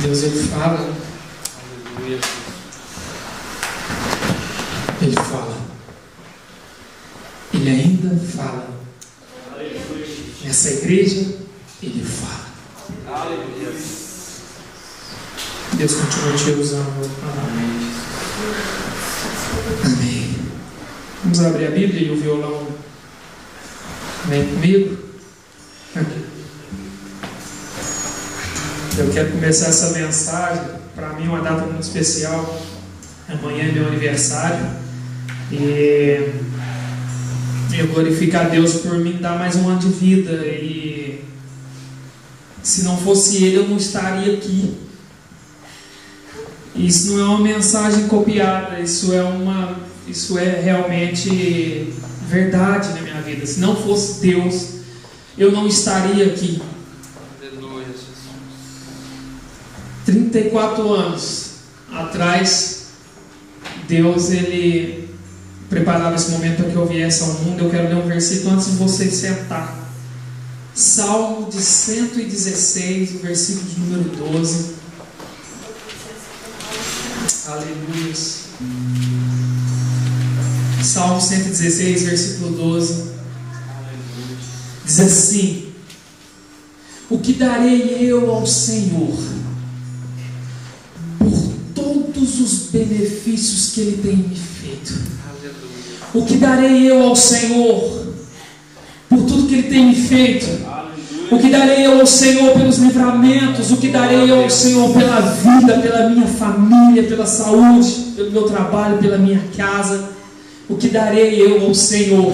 Deus, Ele fala. Ele fala. Ele ainda fala. Nessa igreja, Ele fala. Deus continua te usando. Amém. Amém. Vamos abrir a Bíblia e o violão vem comigo. Eu quero começar essa mensagem. Para mim é uma data muito especial. Amanhã é meu aniversário. E eu glorifico a Deus por me dar mais um ano de vida. E se não fosse Ele, eu não estaria aqui. Isso não é uma mensagem copiada. Isso é realmente verdade na minha vida. Se não fosse Deus, eu não estaria aqui. 34 anos atrás, Deus, Ele preparava esse momento para que eu viesse ao mundo. Eu quero ler um versículo antes de vocês sentar. Salmo de 116, o versículo de número 12. Aleluia. Salmo 116, versículo 12. Diz assim: o que darei eu ao Senhor por todos os benefícios que Ele tem me feito? O que darei eu ao Senhor por tudo que Ele tem me feito? O que darei eu ao Senhor pelos livramentos? O que darei eu ao Senhor pela vida, pela minha família, pela saúde, pelo meu trabalho, pela minha casa? O que darei eu ao Senhor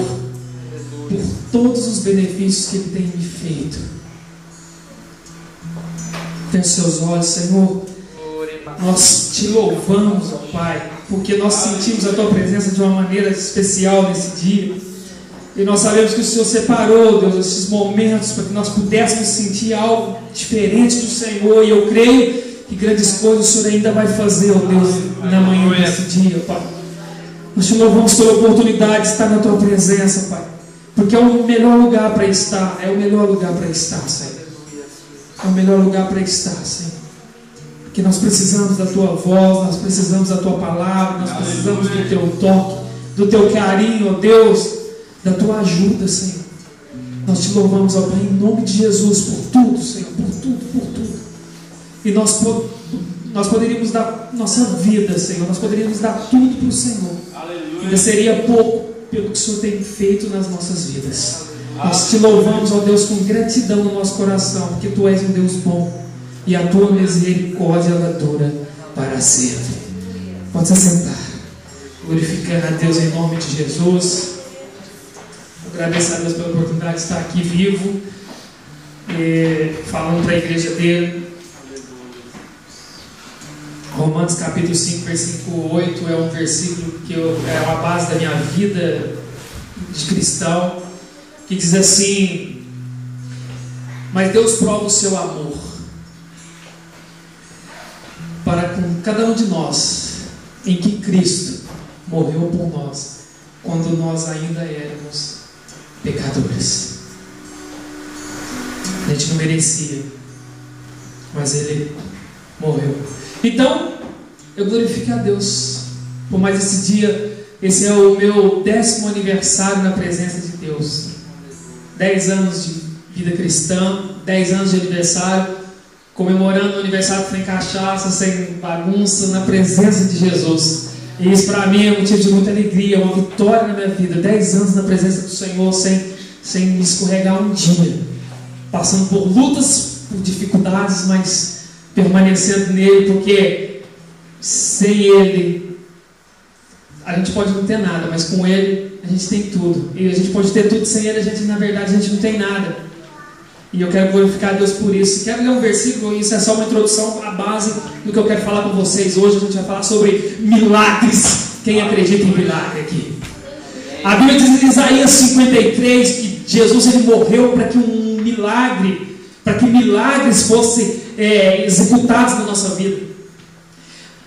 por todos os benefícios que Ele tem me feito? Feche seus olhos, Senhor. Nós te louvamos, ó Pai, porque nós sentimos a Tua presença de uma maneira especial nesse dia. E nós sabemos que o Senhor separou, Deus, esses momentos para que nós pudéssemos sentir algo diferente do Senhor. E eu creio que grandes coisas o Senhor ainda vai fazer, ó Deus, na manhã desse dia, Pai. Nós te louvamos pela oportunidade de estar na Tua presença, Pai, porque é o melhor lugar para estar. É o melhor lugar para estar, Senhor. É o melhor lugar para estar, Senhor. Porque nós precisamos da Tua voz, nós precisamos da Tua palavra, nós precisamos do Teu toque, do Teu carinho, ó Deus, da Tua ajuda, Senhor. Nós te louvamos, ó Pai, em nome de Jesus, por tudo, Senhor, por tudo, por tudo. E nós poderíamos dar nossa vida, Senhor, nós poderíamos dar tudo para o Senhor. Aleluia. Ainda seria pouco pelo que o Senhor tem feito nas nossas vidas. Aleluia. Nós te louvamos, ó Deus, com gratidão no nosso coração, porque Tu és um Deus bom e a Tua misericórdia ela dura para sempre. Pode se assentar. Glorificando a Deus em nome de Jesus. Agradeço a Deus pela oportunidade de estar aqui vivo, falando para a igreja dele. Romanos capítulo 5, versículo 8 é um versículo que é a base da minha vida de cristão, que diz assim: mas Deus prova o seu amor para com cada um de nós, em que Cristo morreu por nós, quando nós ainda éramos pecadores. A gente não merecia, mas Ele morreu. Então, eu glorifico a Deus por mais esse dia. Esse é o meu 10º aniversário na presença de Deus. 10 anos de vida cristã, 10 anos de aniversário, comemorando o aniversário sem cachaça, sem bagunça, na presença de Jesus. E isso para mim é um motivo de muita alegria, uma vitória na minha vida. 10 anos na presença do Senhor, sem me escorregar um dia, passando por lutas, por dificuldades, mas permanecendo nele, porque sem Ele a gente pode não ter nada, mas com Ele a gente tem tudo. E a gente pode ter tudo sem Ele, na verdade a gente não tem nada. E eu quero glorificar a Deus por isso. Quero ler um versículo, isso é só uma introdução, a base do que eu quero falar com vocês. Hoje a gente vai falar sobre milagres. Quem acredita em milagre aqui? A Bíblia diz em Isaías 53 que Jesus ele morreu para que um milagre, para que milagres fossem executados na nossa vida.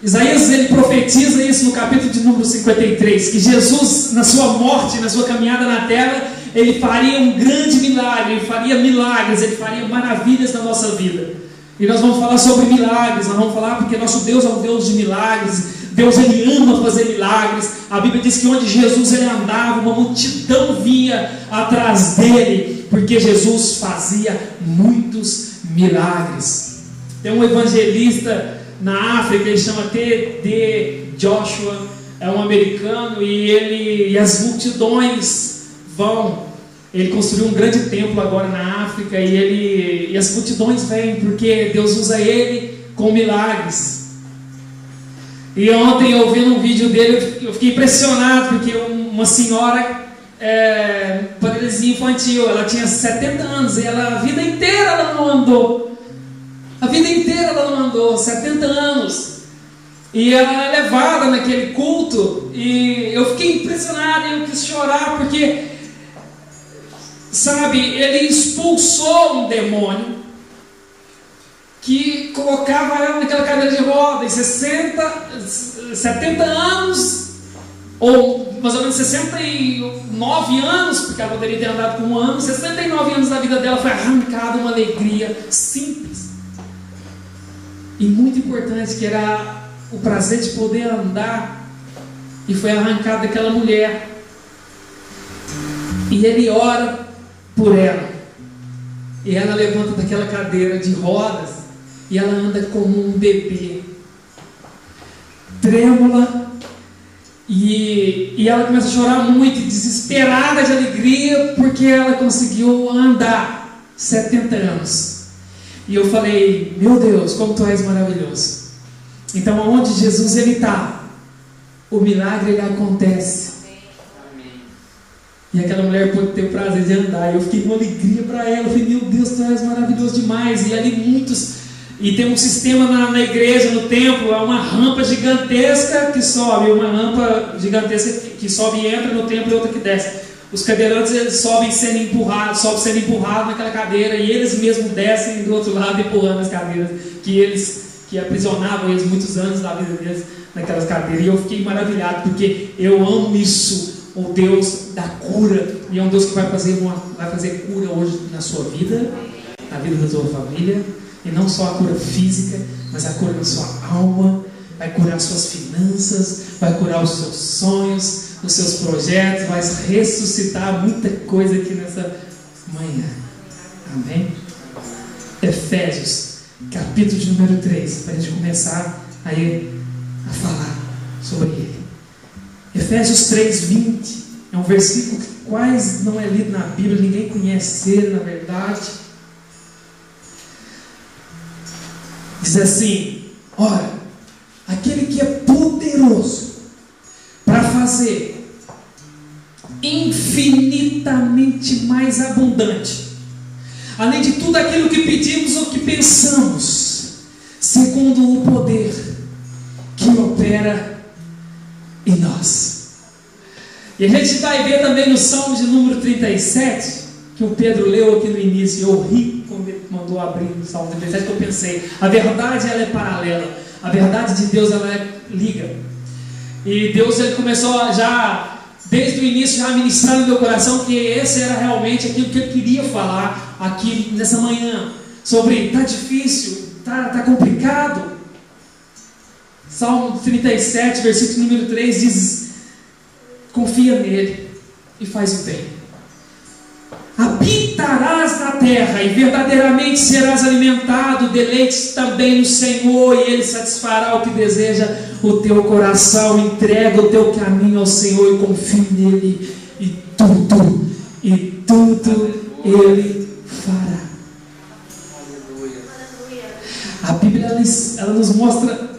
Isaías ele profetiza isso no capítulo de número 53, que Jesus, na sua morte, na sua caminhada na terra, ele faria um grande milagre, ele faria milagres, ele faria maravilhas na nossa vida. E nós vamos falar sobre milagres. Nós vamos falar porque nosso Deus é um Deus de milagres. Deus, Ele ama fazer milagres. A Bíblia diz que onde Jesus ele andava, uma multidão vinha atrás dele, porque Jesus fazia muitos milagres. Tem um evangelista na África, ele chama T.D. Joshua, é um americano, e as multidões vão. Ele construiu um grande templo agora na África, e as multidões vêm porque Deus usa ele com milagres. E ontem, eu ouvindo um vídeo dele, eu fiquei impressionado, porque uma senhora, paralisia infantil, ela tinha 70 anos, e a vida inteira ela não andou. A vida inteira ela não andou, 70 anos. E ela é levada naquele culto, e eu fiquei impressionado, e eu quis chorar, porque, sabe, ele expulsou um demônio que colocava ela naquela cadeira de roda, em 70 anos, ou mais ou menos 69 anos, porque ela poderia ter andado com um ano, 69 anos da vida dela foi arrancada uma alegria simples e muito importante, que era o prazer de poder andar, e foi arrancado daquela mulher. E ele ora por ela, e ela levanta daquela cadeira de rodas, e ela anda como um bebê, trêmula, e ela começa a chorar muito, desesperada de alegria, porque ela conseguiu andar 70 anos. E eu falei, meu Deus, como tu és maravilhoso. Então, onde Jesus ele está, o milagre ele acontece. E aquela mulher pôde ter o prazer de andar, e eu fiquei com alegria para ela. Eu falei, meu Deus, tu és maravilhoso demais. E ali e tem um sistema na igreja, no templo, é uma rampa gigantesca que sobe, e entra no templo, e outra que desce. Os cadeirantes eles sobem sendo empurrados naquela cadeira, e eles mesmos descem do outro lado empurrando as cadeiras que aprisionavam eles muitos anos da vida deles naquelas cadeiras. E eu fiquei maravilhado, porque eu amo isso, o Deus da cura, e é um Deus que vai fazer cura hoje na sua vida, na vida da sua família, e não só a cura física, mas a cura na sua alma, vai curar suas finanças, vai curar os seus sonhos, os seus projetos, vai ressuscitar muita coisa aqui nessa manhã. Amém? Efésios, capítulo de número 3, para a gente começar aí a falar sobre ele. Efésios 3:20 é um versículo que quase não é lido na Bíblia, ninguém conhece ele, na verdade. Diz assim: ora, aquele que é poderoso para fazer infinitamente mais abundante, além de tudo aquilo que pedimos ou que pensamos, segundo o poder que opera em nós. E a gente vai ver também no Salmo de número 37, que o Pedro leu aqui no início, e eu ri quando ele mandou abrir o Salmo 37, que eu pensei, a verdade ela é paralela, a verdade de Deus ela liga. E Deus ele começou já, desde o início, já ministrando no meu coração, que esse era realmente aquilo que eu queria falar aqui nessa manhã, sobre, está difícil, está complicado. Salmo 37, versículo número 3 diz: confia nele e faz o bem. Habitarás na terra e verdadeiramente serás alimentado. Deleite-te também no Senhor, e Ele satisfará o que deseja o teu coração. Entrega o teu caminho ao Senhor e confia nele, e tudo Ele fará. A Bíblia ela nos mostra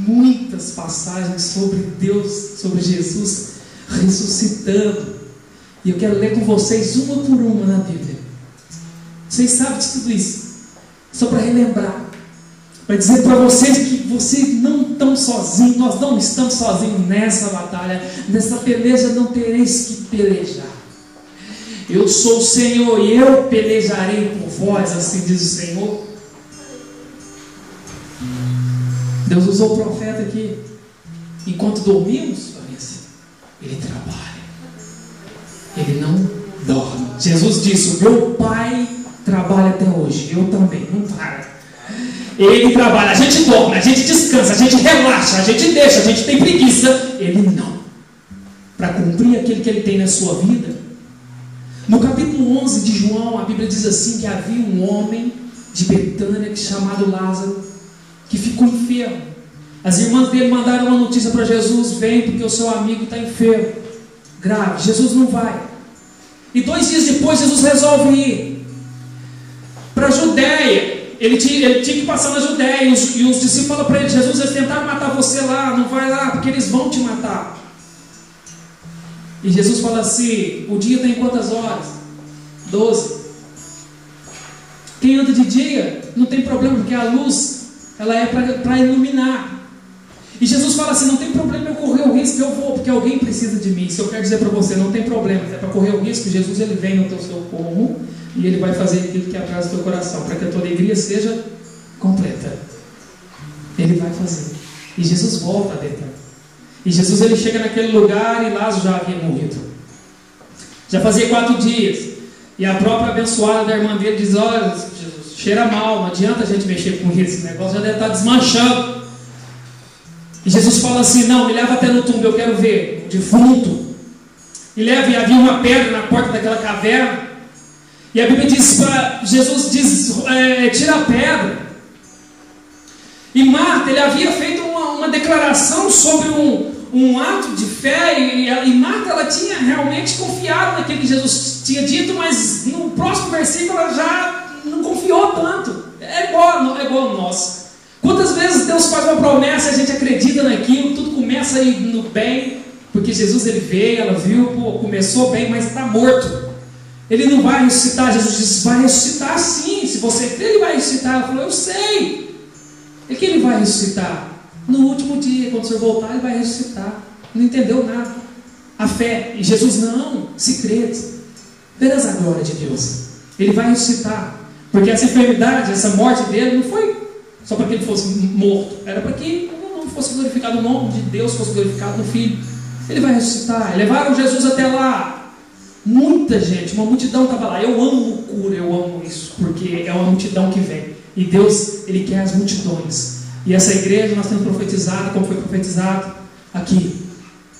muitas passagens sobre Deus, sobre Jesus ressuscitando. E eu quero ler com vocês uma por uma na Bíblia. Vocês sabem de tudo isso, só para relembrar, para dizer para vocês que vocês não estão sozinhos, nós não estamos sozinhos nessa batalha, nessa peleja não tereis que pelejar. Eu sou o Senhor e eu pelejarei por vós, assim diz o Senhor. Deus usou o profeta aqui. Enquanto dormimos, Ele trabalha. Ele não dorme. Jesus disse: o meu Pai trabalha até hoje. Eu também, não para. Ele trabalha, a gente dorme, a gente descansa, a gente relaxa, a gente deixa, a gente tem preguiça. Ele não. Para cumprir aquilo que ele tem na sua vida. No capítulo 11 de João, a Bíblia diz assim, que havia um homem de Betânia chamado Lázaro, que ficou enfermo. As irmãs dele mandaram uma notícia para Jesus: vem porque o seu amigo está enfermo, grave. Jesus não vai. E 2 dias depois Jesus resolve ir para a Judéia. Ele tinha que passar na Judéia, e os discípulos falam para ele: Jesus, eles tentaram matar você lá, não vai lá, porque eles vão te matar. E Jesus fala assim: o dia tem quantas horas? 12. Quem anda de dia não tem problema, porque a luz, ela é para iluminar. E Jesus fala assim: não tem problema eu correr o risco, eu vou, porque alguém precisa de mim. Isso eu quero dizer para você, não tem problema, é para correr o risco. Jesus, ele vem no teu socorro, e ele vai fazer aquilo que atrasa o teu coração, para que a tua alegria seja completa. Ele vai fazer. E Jesus volta a Betânia. E Jesus, ele chega naquele lugar, e Lázaro já havia morrido. Já fazia 4 dias. E a própria abençoada da irmã dele diz: olha, Jesus, cheira mal, não adianta a gente mexer com isso, esse negócio já deve estar desmanchando. E Jesus fala assim: não, me leva até no túmulo, eu quero ver o defunto. E leva, e havia uma pedra na porta daquela caverna. E a Bíblia diz para Jesus, tira a pedra. E Marta, ele havia feito uma declaração sobre um ato de fé, e Marta, ela tinha realmente confiado naquilo que Jesus tinha dito, mas no próximo versículo ela já não confiou tanto. É igual nós. Quantas vezes Deus faz uma promessa e a gente acredita naquilo, tudo começa a ir no bem, porque Jesus, ele veio, ela viu, começou bem, mas está morto. Ele não vai ressuscitar. Jesus disse: vai ressuscitar sim, se você crer, ele vai ressuscitar. Ela falou: eu sei. É que ele vai ressuscitar no último dia, quando o Senhor voltar, ele vai ressuscitar. Não entendeu nada. A fé. E Jesus: não, se credes, verás a glória de Deus. Ele vai ressuscitar. Porque essa enfermidade, essa morte dele, não foi só para que ele fosse morto, era para que não fosse glorificado o nome de Deus, fosse glorificado no Filho. Ele vai ressuscitar. Levaram Jesus até lá. Muita gente, uma multidão estava lá. Eu amo cura, eu amo isso, porque é uma multidão que vem. E Deus, ele quer as multidões. E essa igreja nós temos profetizado, como foi profetizado aqui.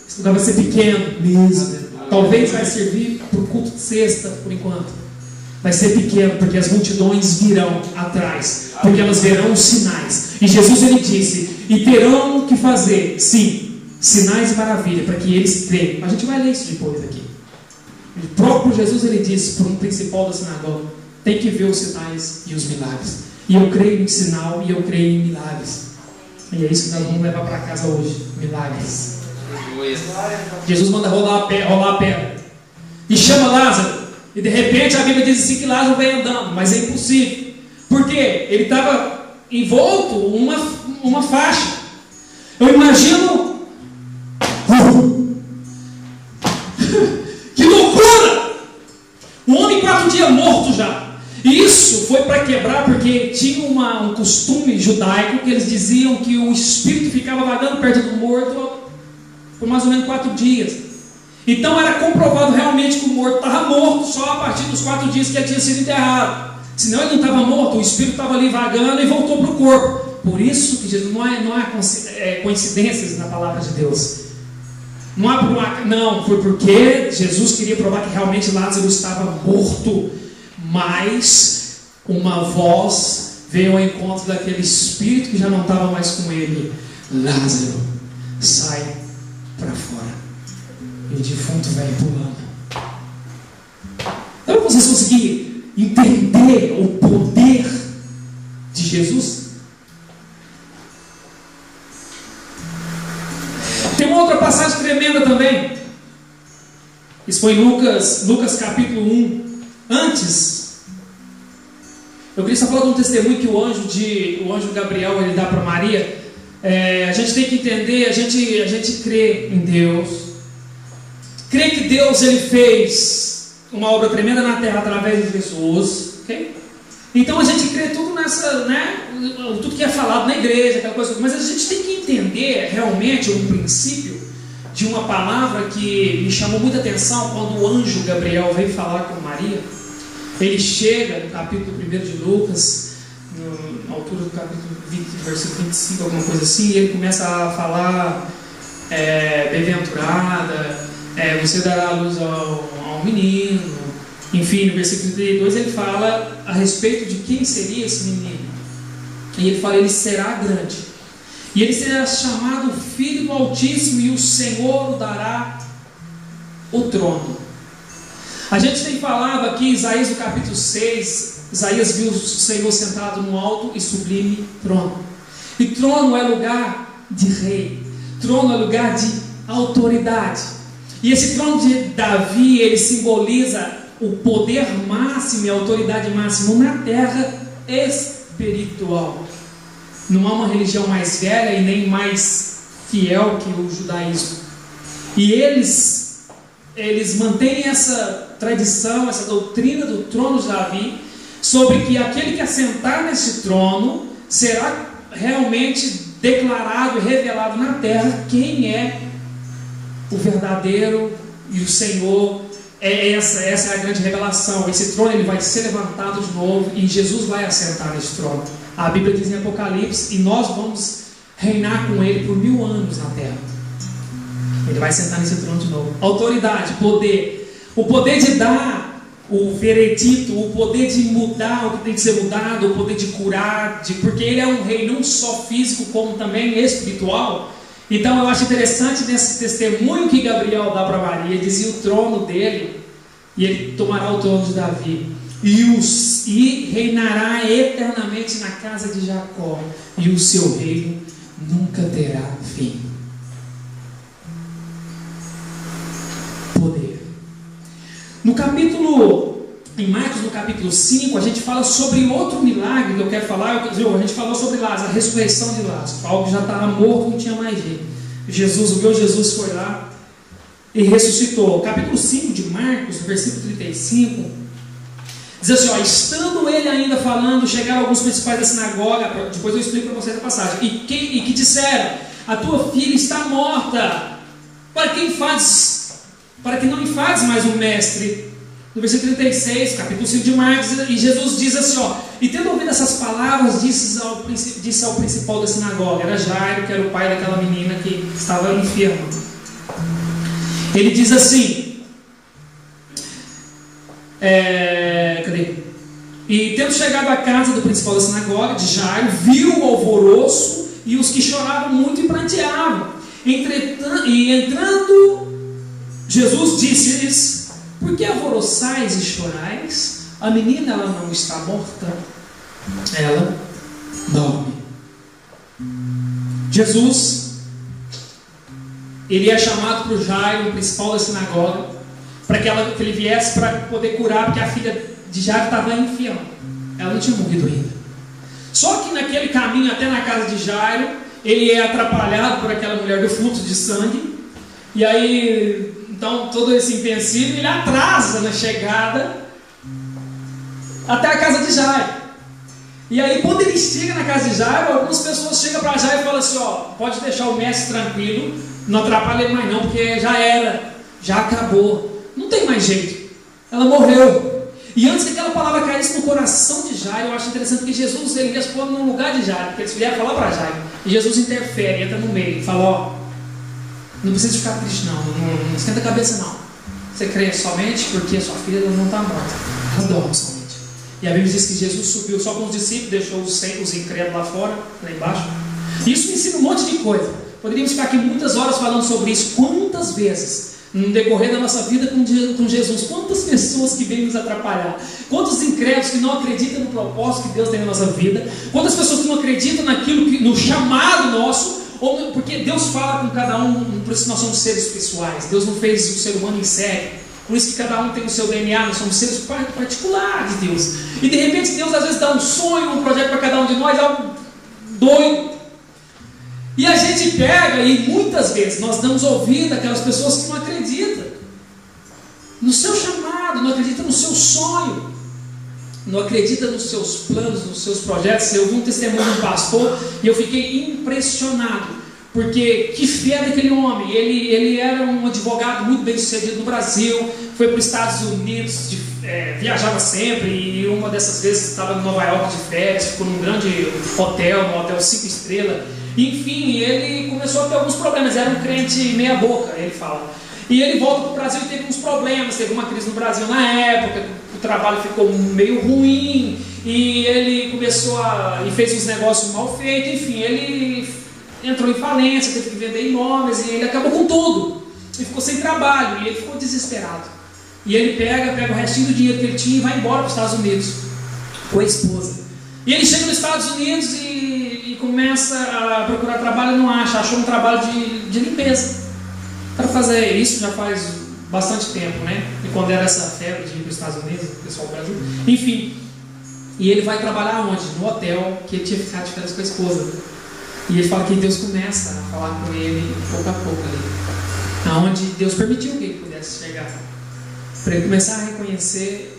Esse lugar vai ser pequeno mesmo. Talvez vai servir para o culto de sexta, por enquanto. Vai ser pequeno, porque as multidões virão atrás, porque elas verão os sinais. E Jesus, ele disse: e terão que fazer, sim, sinais e maravilhas, para que eles creiam. A gente vai ler isso depois aqui. O próprio Jesus, ele disse para um principal da sinagoga: tem que ver os sinais e os milagres. E eu creio em sinal, e eu creio em milagres. E é isso que nós vamos levar para casa hoje: milagres. Jesus manda rolar a pedra e chama Lázaro. E de repente a Bíblia diz assim que Lázaro vem andando, mas é impossível. Por quê? Ele estava envolto uma faixa. Eu imagino que loucura! Um homem 4 dias morto já. E isso foi para quebrar, porque tinha um costume judaico que eles diziam que o espírito ficava vagando perto do morto por mais ou menos 4 dias. Então era comprovado realmente que o morto estava morto só a partir dos 4 dias que ele tinha sido enterrado. Senão ele não estava morto, o espírito estava ali vagando e voltou para o corpo. Por isso que Jesus, não há coincidências na palavra de Deus. Não, foi porque Jesus queria provar que realmente Lázaro estava morto. Mas uma voz veio ao encontro daquele espírito que já não estava mais com ele: Lázaro, sai para fora. E o defunto vem pulando. Então, para vocês conseguirem entender o poder de Jesus, tem uma outra passagem tremenda também. Isso foi em Lucas capítulo 1. Antes, eu queria só falar de um testemunho que o anjo Gabriel, ele dá para Maria. A gente tem que entender, a gente crê em Deus. Crê que Deus, ele fez uma obra tremenda na terra através de Jesus, ok? Então a gente crê tudo nessa, né? Tudo que é falado na igreja, aquela coisa. Mas a gente tem que entender realmente um princípio de uma palavra que me chamou muita atenção quando o anjo Gabriel veio falar com Maria. Ele chega no capítulo 1 de Lucas, na altura do capítulo 20, versículo 25, alguma coisa assim, e ele começa a falar, bem-aventurada, você dará a luz ao menino. Enfim, no versículo 32 ele fala a respeito de quem seria esse menino. E ele fala, ele será grande, e ele será chamado Filho do Altíssimo, e o Senhor o dará o trono. A gente tem falado aqui em Isaías no capítulo 6, Isaías viu o Senhor sentado no alto e sublime trono. E trono é lugar de rei, trono é lugar de autoridade. E esse trono de Davi, ele simboliza o poder máximo e a autoridade máxima na terra espiritual. Não há uma religião mais velha e nem mais fiel que o judaísmo. E eles mantêm essa tradição, essa doutrina do trono de Davi, sobre que aquele que assentar nesse trono será realmente declarado e revelado na terra quem é o verdadeiro e o Senhor. Essa é a grande revelação. Esse trono ele vai ser levantado de novo e Jesus vai assentar nesse trono. A Bíblia diz em Apocalipse, e nós vamos reinar com ele por 1000 anos na terra. Ele vai sentar nesse trono de novo. Autoridade, poder, o poder de dar o veredito, o poder de mudar o que tem que ser mudado, o poder de curar, porque ele é um rei não só físico como também espiritual. Então eu acho interessante nesse testemunho que Gabriel dá para Maria, dizia o trono dele, e ele tomará o trono de Davi, e reinará eternamente na casa de Jacó, e o seu reino nunca terá fim. Poder. Em Marcos, no capítulo 5, a gente fala sobre outro milagre que eu quero falar. A gente falou sobre Lázaro, a ressurreição de Lázaro, algo que já estava morto, não tinha mais jeito. Jesus foi lá e ressuscitou. Capítulo 5 de Marcos, versículo 35, diz assim, estando ele ainda falando, chegaram alguns principais da sinagoga, depois eu explico para vocês a passagem, e que disseram, a tua filha está morta, para que não enfades mais o mestre? No versículo 36, capítulo 5 de Marcos, e Jesus diz assim, e tendo ouvido essas palavras, disse ao principal da sinagoga, era Jairo, que era o pai daquela menina que estava enferma. Ele diz assim, e tendo chegado à casa do principal da sinagoga, de Jairo, viu o alvoroço e os que choravam muito e pranteavam. Entrando, Jesus disse-lhes, por que alvoroçais e chorais? A menina, ela não está morta, ela dorme. Jesus, ele é chamado para o Jairo, o principal da sinagoga, para que ele viesse para poder curar, porque a filha de Jairo estava enferma, ela não tinha morrido ainda. Só que naquele caminho até na casa de Jairo, ele é atrapalhado por aquela mulher do fluxo de sangue, e aí, então, todo esse empecilho, ele atrasa na chegada até a casa de Jairo. E aí, quando ele chega na casa de Jairo, algumas pessoas chegam para Jairo e falam assim, pode deixar o mestre tranquilo, não atrapalha ele mais não, porque já era, já acabou, não tem mais jeito, ela morreu. E antes que aquela palavra caísse no coração de Jairo, eu acho interessante que Jesus, ele responde no lugar de Jairo, porque eles vieram falar para Jairo, e Jesus interfere, entra no meio e fala, não precisa ficar triste não esquenta a cabeça não, você crê somente porque a sua filha não está morta, ela dorme somente. E a Bíblia diz que Jesus subiu só com os discípulos, deixou os incrédulos lá fora, lá embaixo. Isso me ensina um monte de coisa. Poderíamos ficar aqui muitas horas falando sobre isso. Quantas vezes, no decorrer da nossa vida com Jesus, quantas pessoas que vêm nos atrapalhar, quantos incrédulos que não acreditam no propósito que Deus tem na nossa vida, quantas pessoas que não acreditam no chamado nosso, porque Deus fala com cada um, por isso nós somos seres pessoais. Deus não fez o ser humano em série. Por isso que cada um tem o seu DNA, nós somos seres particulares de Deus. E de repente Deus às vezes dá um sonho, um projeto para cada um de nós, algo doido. E a gente pega e muitas vezes nós damos ouvido àquelas pessoas que não acreditam no seu chamado, não acreditam no seu sonho, não acreditam nos seus planos, nos seus projetos. Eu vi um testemunho de um pastor e eu fiquei impressionado Porque que fé daquele homem. Ele era um advogado muito bem sucedido no Brasil, foi para os Estados Unidos, viajava sempre, e uma dessas vezes estava em Nova York de férias, ficou num grande hotel, um hotel 5 estrelas. Enfim, ele começou a ter alguns problemas, era um crente meia boca, ele fala. E ele volta para o Brasil e teve uns problemas, teve uma crise no Brasil na época, o trabalho ficou meio ruim, e ele começou e fez uns negócios mal feitos, enfim, ele entrou em falência, teve que vender imóveis, e ele acabou com tudo, e ficou sem trabalho, e ele ficou desesperado. E ele pega o restinho do dinheiro que ele tinha e vai embora para os Estados Unidos, com a esposa. E ele chega nos Estados Unidos e começa a procurar trabalho e não acha, achou um trabalho de limpeza. Para fazer isso já faz bastante tempo, né? E quando era essa febre de ir para os Estados Unidos, o pessoal do Brasil, enfim. E ele vai trabalhar onde? No hotel, que ele tinha ficado de férias com a esposa. E ele fala que Deus começa a falar com ele pouco a pouco ali. Aonde Deus permitiu que ele pudesse chegar. Para ele começar a reconhecer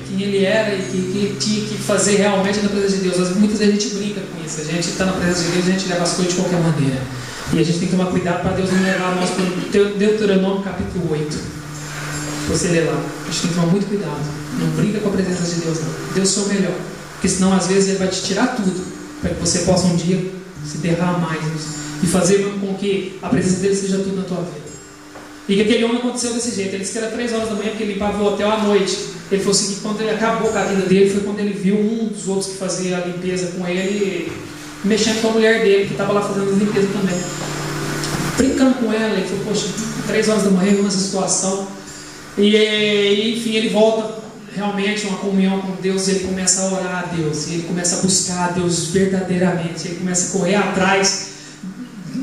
quem ele era e que tinha que fazer realmente na presença de Deus. Muitas vezes a gente brinca com isso. A gente está na presença de Deus e a gente leva as coisas de qualquer maneira. E a gente tem que tomar cuidado para Deus não levar nós para Deuteronômio capítulo 8. Você lê lá. A gente tem que tomar muito cuidado. Não brinca com a presença de Deus, não. Deus é o melhor. Porque senão às vezes Ele vai te tirar tudo, para que você possa um dia se derramar mais e fazer com que a presença dele seja tudo na tua vida. E que aquele homem aconteceu desse jeito. Ele disse que era 3 horas da manhã, porque ele limpava o hotel à noite. Ele falou assim, que quando ele acabou com a vida dele, foi quando ele viu um dos outros que fazia a limpeza com ele, mexendo com a mulher dele, que estava lá fazendo a limpeza também. Brincando com ela, ele falou, poxa, 3 horas da manhã, nessa situação. E enfim, ele volta realmente uma comunhão com Deus, e ele começa a orar a Deus, e ele começa a buscar a Deus verdadeiramente, ele começa a correr atrás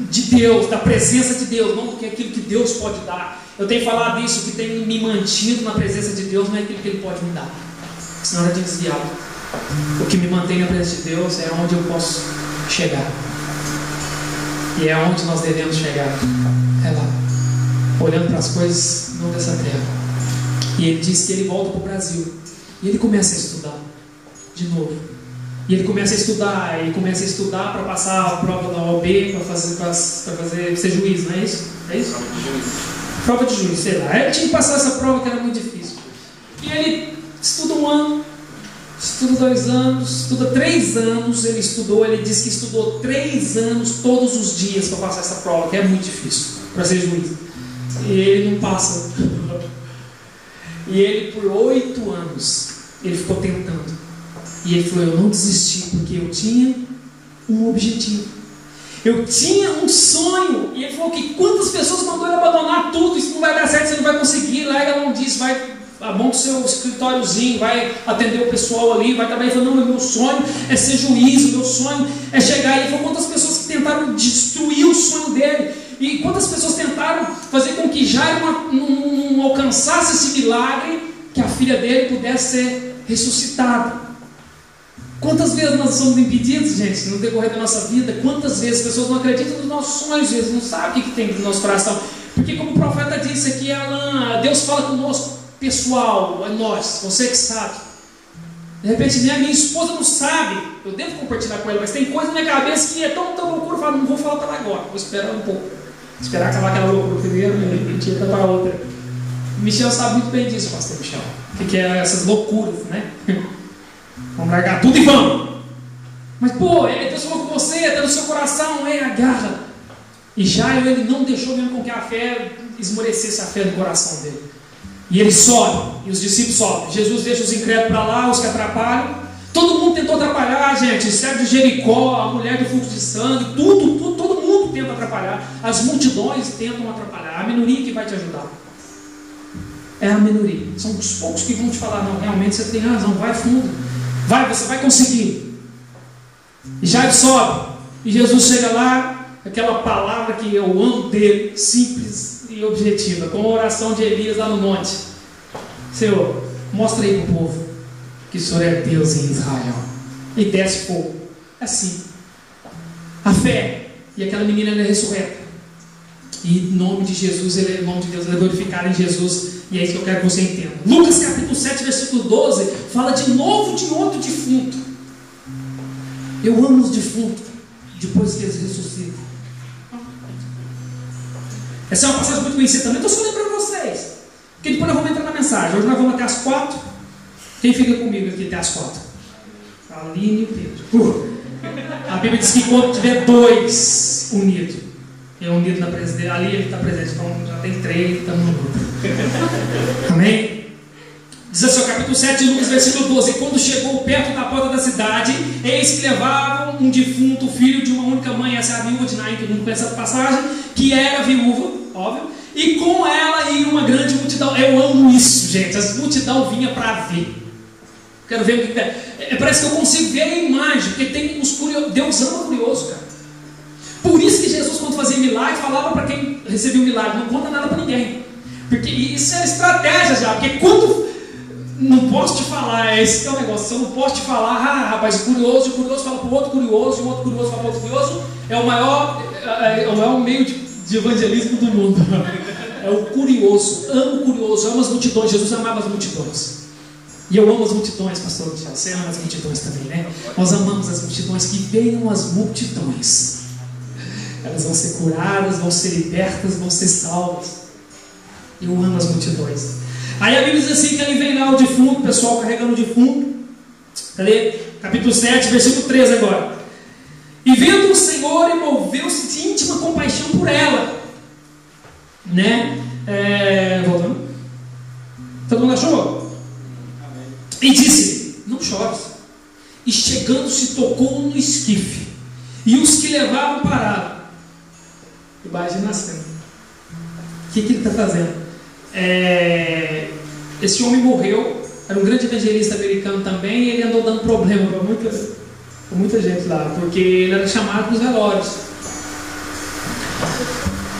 de Deus, da presença de Deus, não do que aquilo que Deus pode dar. Eu tenho falado isso, que tem me mantido na presença de Deus não é aquilo que Ele pode me dar, senão eu tinha desviado. O que me mantém na presença de Deus é onde eu posso chegar, e é onde nós devemos chegar, é lá, olhando para as coisas não dessa terra. E ele diz que ele volta para o Brasil, e ele começa a estudar de novo. E ele começa a estudar para passar a prova da OAB, para ser juiz, não é isso? É isso? Prova de juiz, sei lá. Ele tinha que passar essa prova que era muito difícil. E ele estuda 1 ano, estuda 2 anos, estuda 3 anos. Ele disse que estudou 3 anos todos os dias para passar essa prova, que é muito difícil para ser juiz. E ele não passa. E ele, por 8 anos, ele ficou tentando. E ele falou, eu não desisti, porque eu tinha um objetivo. Eu tinha um sonho. E ele falou que quantas pessoas mandou ele abandonar tudo, isso não vai dar certo, você não vai conseguir, larga a mão disso, vai, monta o seu escritóriozinho, vai atender o pessoal ali, vai trabalhar. Ele falou, não, meu sonho é ser juiz, o meu sonho é chegar. E ele falou, quantas pessoas que tentaram destruir o sonho dele, e quantas pessoas tentaram fazer com que Jairo não alcançasse esse milagre, que a filha dele pudesse ser ressuscitada. Quantas vezes nós somos impedidos, gente, no decorrer da nossa vida? Quantas vezes as pessoas não acreditam nos nossos sonhos, eles não sabem o que tem no nosso coração? Porque, como o profeta disse aqui, Deus fala conosco, pessoal, é nós, você que sabe. De repente, nem a minha esposa não sabe, eu devo compartilhar com ela, mas tem coisa na minha cabeça que é tão loucura, eu falo, não vou falar para ela agora, vou esperar um pouco. Esperar acabar aquela loucura primeiro, e a gente entra para outra. Michel sabe muito bem disso, pastor Michel. O que é essas loucuras, né? Vamos largar tudo e vamos. Mas pô, Deus falou com você, está no seu coração, agarra. E Jairo, ele não deixou mesmo com que a fé esmorecesse a fé no coração dele. E ele sobe, e os discípulos sobem. Jesus deixa os incrédulos para lá, os que atrapalham. Todo mundo tentou atrapalhar, gente. O servo de Jericó, a mulher do fluxo de sangue, todo mundo tenta atrapalhar. As multidões tentam atrapalhar. A minoria que vai te ajudar é a minoria. São os poucos que vão te falar, não, realmente você tem razão, vai fundo. Vai, você vai conseguir. E Jairo sobe, e Jesus chega lá, aquela palavra que eu amo dele, simples e objetiva, como a oração de Elias lá no monte. Senhor, mostra aí para o povo que o Senhor é Deus em Israel. E desce fogo. É assim. A fé. E aquela menina é ressurreta. E em nome de Jesus, o nome de Deus é glorificado em Jesus. E é isso que eu quero que você entenda. Lucas capítulo 7, versículo 12, fala de novo de outro defunto. Eu amo os defuntos, depois que eles ressuscitam. Essa é uma passagem muito conhecida também, estou só lembrando vocês. Porque depois nós vamos entrar na mensagem. Hoje nós vamos até as 4. Quem fica comigo aqui até as 4? Aline e Pedro. A Bíblia diz que quando tiver 2 unidos, unido na presença, ali ele está presente, então já tem 3, estamos no grupo. Amém? Diz assim, o capítulo 7, Lucas, versículo 12: quando chegou perto da porta da cidade, eis que levavam um defunto, filho de uma única mãe, essa é a viúva de Naim, todo mundo conhece essa passagem, que era viúva, óbvio, e com ela ia uma grande multidão. Eu amo isso, gente, a multidão vinha para ver. Quero ver o que é. Parece que eu consigo ver a imagem, porque tem os curiosos. Deus ama curioso, cara. Por isso que Jesus, quando fazia milagre, falava para quem recebia o milagre: não conta nada para ninguém. Porque isso é estratégia já. Porque quando não posso te falar, esse que é o negócio. Se eu não posso te falar, rapaz, o curioso fala para o outro curioso, e o outro curioso fala para o outro curioso, é o maior meio de evangelismo do mundo. É o curioso. Amo o curioso, amo as multidões. Jesus amava as multidões. E eu amo as multidões, pastor Michel. Você ama as multidões também, né? Nós amamos as multidões. Que venham as multidões. Elas vão ser curadas, vão ser libertas, vão ser salvas. Eu amo as multidões. Aí a Bíblia diz assim, que ali vem lá o defunto, o pessoal carregando o defunto. Cadê? Capítulo 7, versículo 13 agora. E vendo o Senhor, envolveu-se de íntima compaixão por ela. Né? Voltando. Todo mundo achou? E disse: não chores. E chegando-se, tocou no esquife, e os que levavam pararam. Imagina a cena. O que ele está fazendo? Esse homem morreu. Era um grande evangelista americano também. E ele andou dando problema para muita gente lá, porque ele era chamado para os velórios.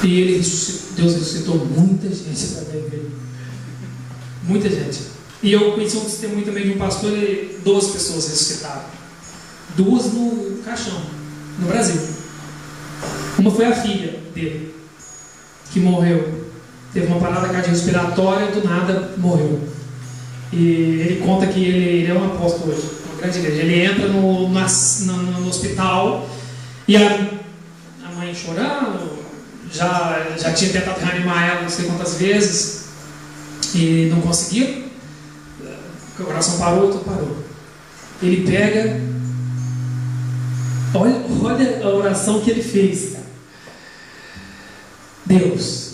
E ele Deus ressuscitou muita gente para ver. Muita gente. E eu conheci um testemunho também de um pastor, 12 pessoas ressuscitaram. 2 no caixão, no Brasil. Uma foi a filha dele, que morreu. Teve uma parada cardiorrespiratória, do nada morreu. E ele conta que ele é um apóstolo hoje, uma grande igreja. Ele entra no hospital e a mãe chorando, já tinha tentado reanimar ela não sei quantas vezes e não conseguiu. O coração parou, tudo parou. Ele pega, olha a oração que ele fez. Deus,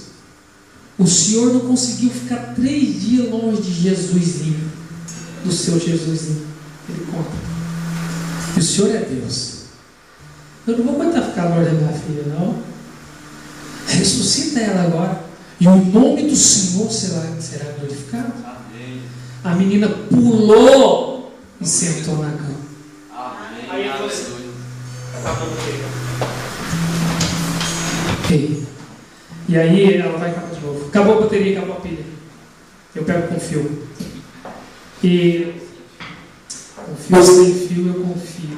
o Senhor não conseguiu ficar 3 dias longe de Jesusinho, do seu Jesusinho. Ele conta. E o Senhor é Deus. Eu não vou aguentar ficar longe da minha filha, não. Ressuscita ela agora, e o nome do Senhor será glorificado. A menina pulou e sentou na cama. Aí ele falou assim: e aí ela vai acabar de novo. Acabou a bateria, acabou a pilha. Eu pego com fio. E confio sem fio, eu confio.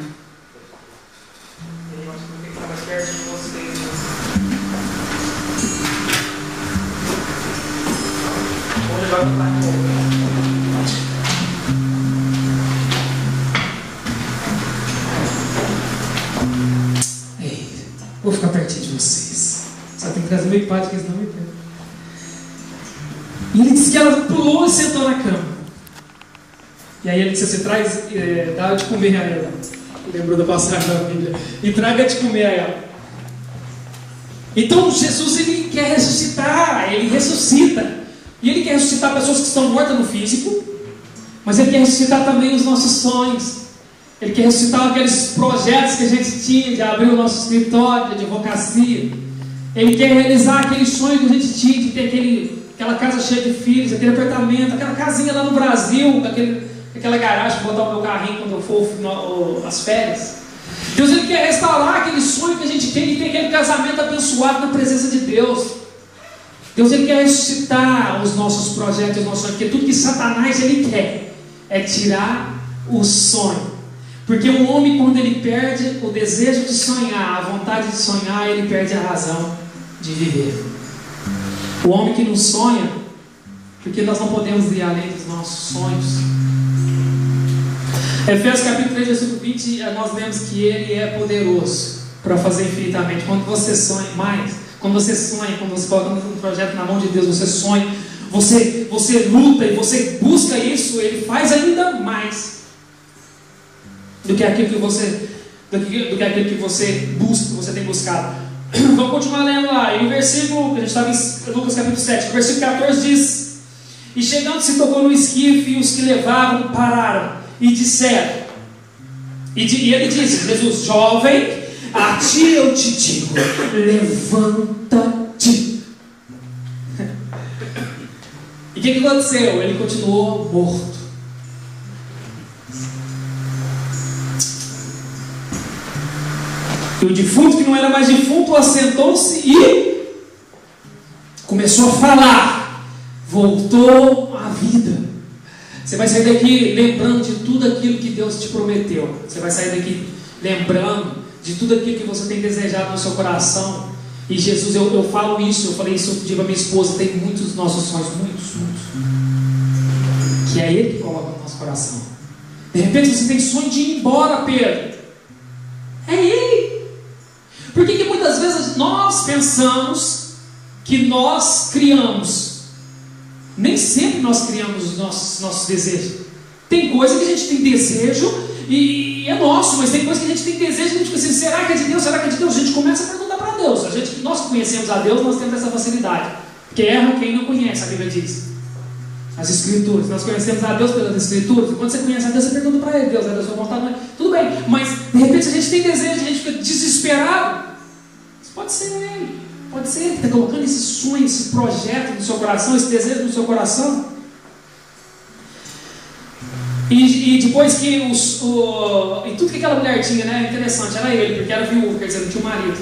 Eu acho que vou ter que estar mais perto de vocês. Vou levar para o carro. Vou ficar pertinho de vocês. Só tem que trazer meu iPad, porque senão me perdem. E ele disse que ela pulou e sentou na cama. E aí ele disse: você traz, dá de comer a ela. Lembrou da passagem da Bíblia. E traga de comer a ela. Então Jesus, ele quer ressuscitar. Ele ressuscita. E ele quer ressuscitar pessoas que estão mortas no físico. Mas ele quer ressuscitar também os nossos sonhos. Ele quer ressuscitar aqueles projetos que a gente tinha de abrir o nosso escritório de advocacia. Ele quer realizar aquele sonho que a gente tinha de ter aquela casa cheia de filhos, aquele apartamento, aquela casinha lá no Brasil, aquela garagem para botar o meu carrinho quando eu for as férias. Deus, ele quer restaurar aquele sonho que a gente tem de ter aquele casamento abençoado na presença de Deus. Deus, ele quer ressuscitar os nossos projetos, os nossos sonhos, porque tudo que Satanás ele quer é tirar o sonho. Porque o homem, quando ele perde o desejo de sonhar, a vontade de sonhar, ele perde a razão de viver. O homem que não sonha, porque nós não podemos ir além dos nossos sonhos. Efésios capítulo 3, versículo 20, nós lemos que ele é poderoso para fazer infinitamente. Quando você sonha mais, Quando você sonha, quando você coloca um projeto na mão de Deus, você sonha, você luta e você busca isso, Ele faz ainda mais do que aquilo que você busca, que você tem buscado. Vamos continuar lendo lá. E no versículo, a gente estava em Lucas capítulo 7, no versículo 14 diz: e chegando se tocou no esquife, e os que levavam pararam e disseram, e ele disse, Jesus: jovem, a ti eu te digo, levanta-te. E o que aconteceu? Ele continuou morto. E o defunto, que não era mais defunto, assentou-se e começou a falar, voltou à vida. Você vai sair daqui lembrando de tudo aquilo que Deus te prometeu. Você vai sair daqui lembrando de tudo aquilo que você tem desejado no seu coração. E Jesus, eu falo isso, eu falei isso outro dia para minha esposa, tem muitos nossos sonhos, muitos, que é Ele que coloca no nosso coração. De repente você tem sonho de ir embora, Pedro. É Ele. Por que muitas vezes nós pensamos que nós criamos? Nem sempre nós criamos os nossos desejos. Tem coisa que a gente tem desejo e é nosso, mas tem coisa que a gente tem desejo e a gente fica assim, será que é de Deus? Será que é de Deus? A gente começa a perguntar para Deus. Nós que conhecemos a Deus, nós temos essa facilidade. Porque erra quem não conhece, a Bíblia diz. As Escrituras. Nós conhecemos a Deus pelas Escrituras. E quando você conhece a Deus, você pergunta para Ele: Deus, é da sua vontade? Não é? Tudo bem, mas de repente a gente tem desejo, a gente fica desesperado. Isso pode ser Ele. Pode ser Ele que está colocando esse sonho, esse projeto no seu coração, esse desejo no seu coração. E depois que e tudo que aquela mulher tinha, né? Interessante, era ele, porque era viúva, quer dizer, não tinha marido.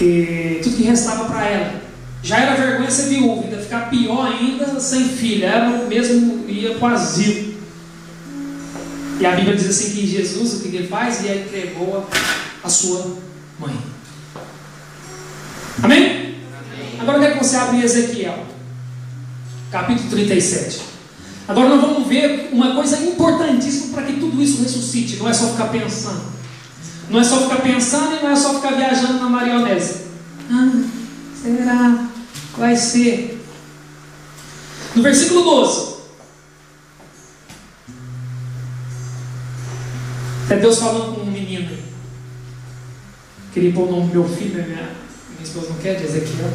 E tudo que restava para ela já era vergonha ser viúva, ainda ficar pior ainda sem filha. Ela mesmo ia para o asilo. E a Bíblia diz assim que Jesus, o que ele faz? Ele entregou a sua mãe. Amém? Amém. Agora eu quero que você abra em Ezequiel capítulo 37. Agora nós vamos ver uma coisa importantíssima para que tudo isso ressuscite. Não é só ficar pensando. Não é só ficar pensando e não é só ficar viajando na maionese. Será? Vai ser. No versículo 12. É Deus falando com um menino. Queria pôr o nome do meu filho, minha esposa não quer, de Ezequiel.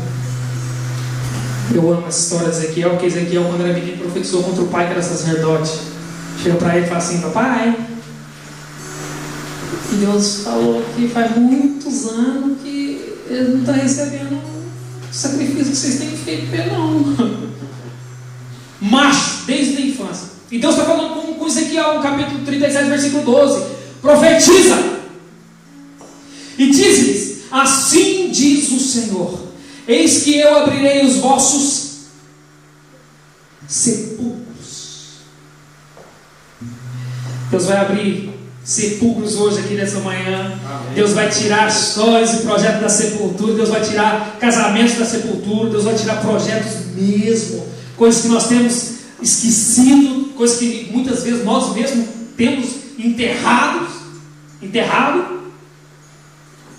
Eu amo essa história de Ezequiel, porque Ezequiel, quando era menino, profetizou contra o pai que era sacerdote. Chega para ele e fala assim: papai, Deus falou que faz muitos anos que ele não está recebendo o sacrifício que vocês têm feito para ele, não. Macho, desde a infância. E Deus está falando com Ezequiel, no capítulo 37, versículo 12: profetiza e diz-lhes: assim diz o Senhor, eis que eu abrirei os vossos sepulcros. Deus vai abrir sepulcros hoje aqui nessa manhã. Amém. Deus vai tirar sonhos e projetos da sepultura. Deus vai tirar casamentos da sepultura. Deus vai tirar projetos mesmo, coisas que nós temos esquecido, coisas que muitas vezes nós mesmos temos enterrado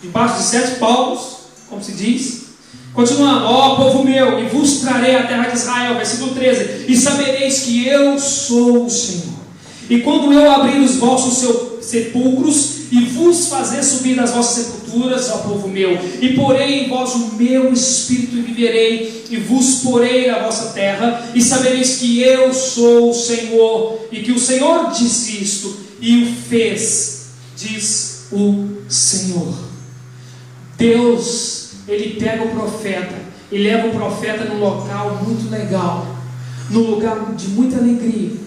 debaixo de 7 palmos, como se diz. Continuando: ó povo meu, e vos trarei a terra de Israel, versículo 13, e sabereis que eu sou o Senhor. E quando eu abrir os vossos sepulcros e vos fazer subir das vossas sepulturas, ó povo meu, e porei em vós o meu espírito e viverei, e vos porei na vossa terra, e sabereis que eu sou o Senhor, e que o Senhor disse isto e o fez, diz o Senhor. Deus, Ele pega o profeta e leva o profeta num local muito legal, num lugar de muita alegria,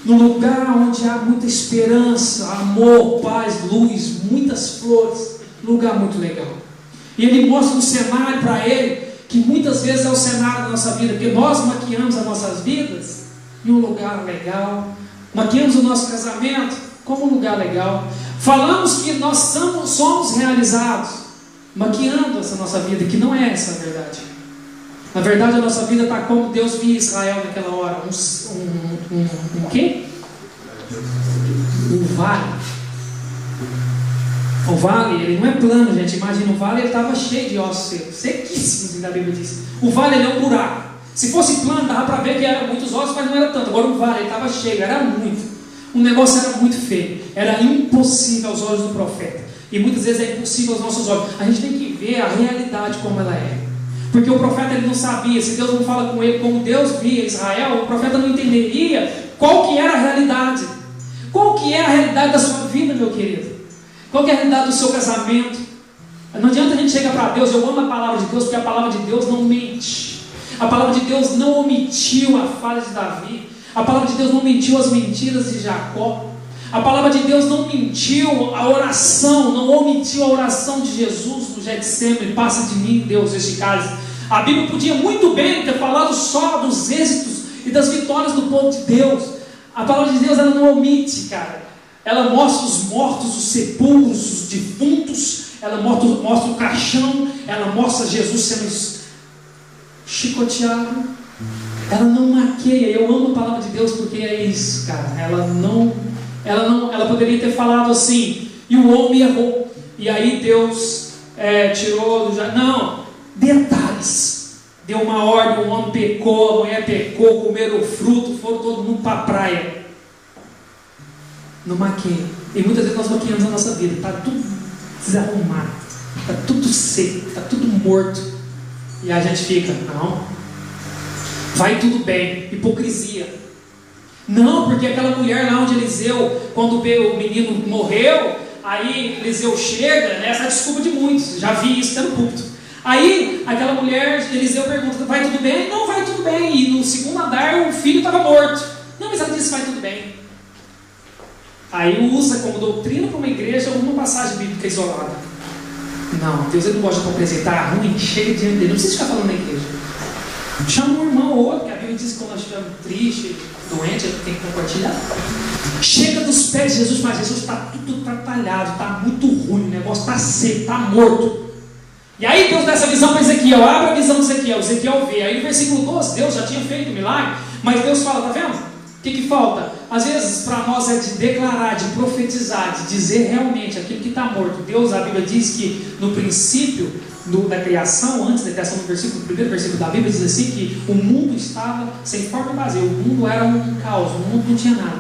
num lugar onde há muita esperança, amor, paz, luz, muitas flores, lugar muito legal. E Ele mostra um cenário para ele, que muitas vezes é o cenário da nossa vida, porque nós maquiamos as nossas vidas em um lugar legal, maquiamos o nosso casamento como um lugar legal, falamos que nós somos realizados, maquiando essa nossa vida, que não é essa a verdade. Na verdade, a nossa vida está como Deus via Israel naquela hora. Um quê? Um vale. O vale, ele não é plano, gente. Imagina, o vale ele estava cheio de ossos secos, sequíssimos, a Bíblia diz. O vale ele é um buraco. Se fosse plano, dava para ver que eram muitos ossos, mas não era tanto. Agora o vale ele estava cheio, era muito. O negócio era muito feio. Era impossível aos olhos do profeta. E muitas vezes é impossível aos nossos olhos. A gente tem que ver a realidade como ela é. Porque o profeta ele não sabia. Se Deus não fala com ele como Deus via Israel, o profeta não entenderia qual que era a realidade. Qual que é a realidade da sua vida, meu querido? Qual que é a realidade do seu casamento? Não adianta a gente chegar para Deus. Eu amo a palavra de Deus, porque a palavra de Deus não mente. A palavra de Deus não omitiu a falha de Davi. A palavra de Deus não mentiu as mentiras de Jacó. A palavra de Deus não mentiu a oração, não omitiu a oração de Jesus no Getsemane. Passa de mim, Deus, este cálice. A Bíblia podia muito bem ter falado só dos êxitos e das vitórias do povo de Deus. A palavra de Deus ela não omite, cara. Ela mostra os mortos, os sepulcros, os defuntos. Ela mostra o caixão. Ela mostra Jesus sendo chicoteado. Ela não maqueia. Eu amo a palavra de Deus porque é isso, cara. Ela poderia ter falado assim, e o homem errou, e aí Deus tirou do jardim. Não, detalhes. Deu uma ordem, o homem pecou, a mulher pecou, comeram o fruto, foram todo mundo para a praia. Não maqueia. E muitas vezes nós maquiamos a nossa vida. Está tudo desarrumado, está tudo seco, está tudo morto. E a gente fica, não, vai tudo bem. Hipocrisia. Não, porque aquela mulher lá onde Eliseu, quando o menino morreu, aí Eliseu chega, né, essa é a desculpa de muitos, já vi isso até no púlpito. Aí aquela mulher, Eliseu pergunta, vai tudo bem? Não, vai tudo bem. E no segundo andar o filho estava morto. Não, mas ela disse, vai tudo bem. Aí usa como doutrina para uma igreja uma passagem bíblica isolada. Não, Deus ele não gosta de apresentar ruim, chega diante dele, não precisa ficar falando na igreja. Chama um irmão ou outro, que a Bíblia diz que quando nós estivermos tristes, doente, tem que compartilhar. Chega dos pés de Jesus, mas Jesus está tudo atrapalhado, está muito ruim, o negócio está seco, está morto. E aí Deus dá essa visão para Ezequiel, abre a visão de Ezequiel, Ezequiel vê. Aí no versículo 12, Deus já tinha feito o milagre, mas Deus fala, está vendo? O que falta? Às vezes para nós é de declarar, de profetizar, de dizer realmente aquilo que está morto. Deus, a Bíblia diz que no princípio da criação, antes da criação do primeiro versículo da Bíblia, diz assim que o mundo estava sem forma e vazio, o mundo era um caos, o mundo não tinha nada.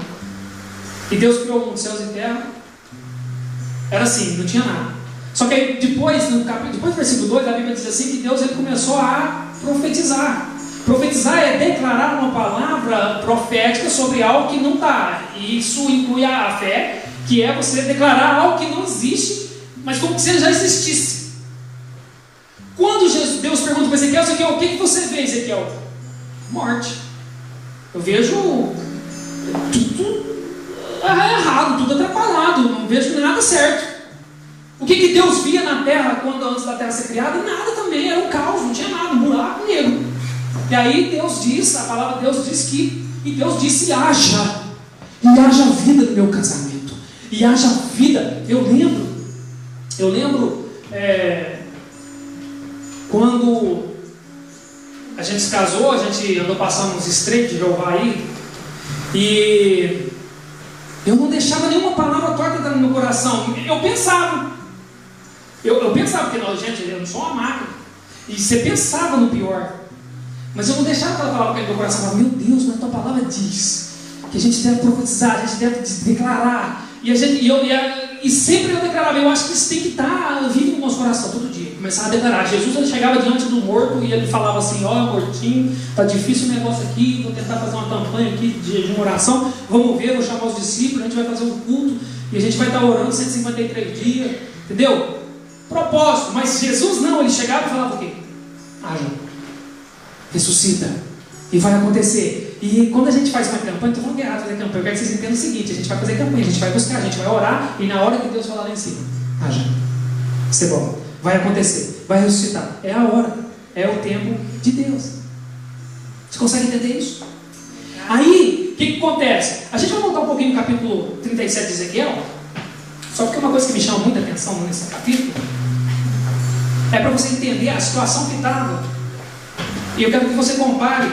E Deus criou o mundo, céus e terra, era assim, não tinha nada. Só que aí depois do versículo 2, a Bíblia diz assim que Deus ele começou a profetizar. Profetizar é declarar uma palavra profética sobre algo que não está. E isso inclui a fé, que é você declarar algo que não existe, mas como se ele já existisse. Quando Deus pergunta para Ezequiel, o que você vê, Ezequiel? Morte. Eu vejo tudo errado, tudo atrapalhado, não vejo nada certo. O que Deus via na terra antes da terra ser criada? Nada também, era um caos, não tinha nada, um buraco negro. E aí Deus diz, a palavra de Deus diz que, e Deus disse, e haja vida no meu casamento, e haja vida. Eu lembro quando a gente se casou, a gente andou passando uns estreitos de Jeová aí, e eu não deixava nenhuma palavra torta entrar no meu coração. Eu pensava, porque nós, gente, eu não sou uma máquina, e você pensava no pior, mas eu não deixava aquela palavra cair no meu coração. Eu falava, meu Deus, mas a tua palavra diz que a gente deve profetizar, a gente deve declarar, e sempre eu declarava. Eu acho que isso tem que estar vindo no nosso coração todo dia, começar a declarar. Jesus ele chegava diante do morto e ele falava assim, ó, mortinho, está difícil o negócio aqui, vou tentar fazer uma campanha aqui de uma oração, vamos ver, vou chamar os discípulos, a gente vai fazer um culto, e a gente vai estar orando 153 dias, entendeu? Propósito. Mas Jesus não, ele chegava e falava o quê? Haja, ressuscita, e vai acontecer. E quando a gente faz uma campanha, estou falando que é errado fazer campanha, eu quero que vocês entendam o seguinte: a gente vai fazer campanha, a gente vai buscar, a gente vai orar, e na hora que Deus falar lá em cima, haja, isso é bom, vai acontecer, vai ressuscitar. É a hora, é o tempo de Deus. Você consegue entender isso? Aí, o que acontece? A gente vai voltar um pouquinho no capítulo 37 de Ezequiel, só porque uma coisa que me chama muita atenção nesse capítulo é para você entender a situação que estava. E eu quero que você compare.